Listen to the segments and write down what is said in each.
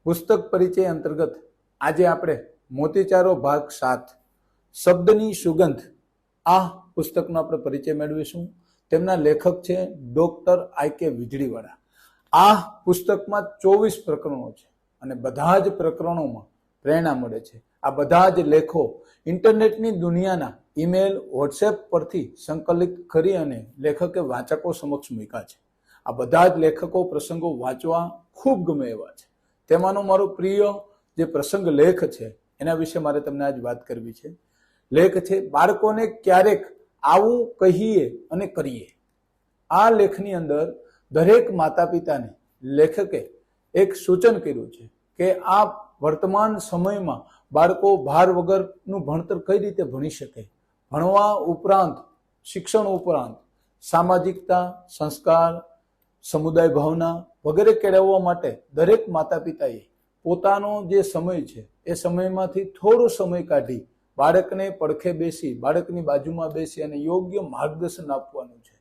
પુસ્તક પરિચય અંતર્ગત આજે આપણે મોતીચારો ભાગ 7 શબ્દની સુગંધ આ પુસ્તકનો આપણે પરિચય મેળવીશું. તેમના લેખક છે ડોક્ટર આઈ.કે. વીજળીવાળા. આ પુસ્તકમાં 24 પ્રકરણો છે અને બધા જ પ્રકરણોમાં પ્રેરણા મળે છે. આ બધા જ લેખો ઇન્ટરનેટની દુનિયાના ઈમેલ, વોટ્સએપ પરથી સંકલિત કરી અને લેખકે વાચકો સમક્ષ મૂક્યા છે. આ બધા જ લેખકો પ્રસંગો વાંચવા ખૂબ ગમે એવા છે. તેમાંનો મારો પ્રિય જે પ્રસંગ લેખ છે એના વિશે મારે તમને આજ વાત કરવી છે. લેખ છે બાળકોને ક્યારેક આવું કહીએ અને કરીએ. આ લેખની અંદર દરેક માતા પિતાને લેખકે એક સૂચન કર્યું છે કે આ વર્તમાન સમયમાં બાળકો ભાર વગરનું ભણતર કઈ રીતે ભણી શકે. ભણવા ઉપરાંત, શિક્ષણ ઉપરાંત સામાજિકતા, સંસ્કાર, સમુદાય ભાવના વગેરે કેળવવા માટે દરેક માતા પિતાએ પોતાનો જે સમય છે એ સમયમાંથી થોડો સમય કાઢી બાળકને પડખે બેસી, બાળકની બાજુમાં બેસી અને યોગ્ય માર્ગદર્શન આપવાનું છે.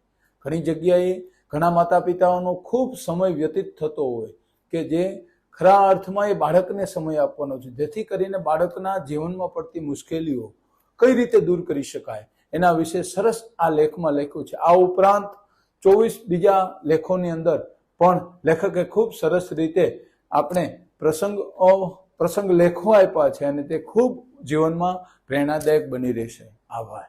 ઘણી જગ્યાએ ઘણા માતા પિતાઓનો ખૂબ સમય વ્યતીત થતો હોય કે જે ખરા અર્થમાં એ બાળકને સમય આપવાનો છે, જેથી કરીને બાળકના જીવનમાં પડતી મુશ્કેલીઓ કઈ રીતે દૂર કરી શકાય એના વિશે સરસ આ લેખમાં લખ્યું છે. આ ઉપરાંત 24 બીજા લેખોની અંદર પણ લેખકે ખૂબ સરસ રીતે આપણે પ્રસંગ લેખો આપ્યા છે અને તે ખૂબ જીવનમાં પ્રેરણાદાયક બની રહેશે. આભાર.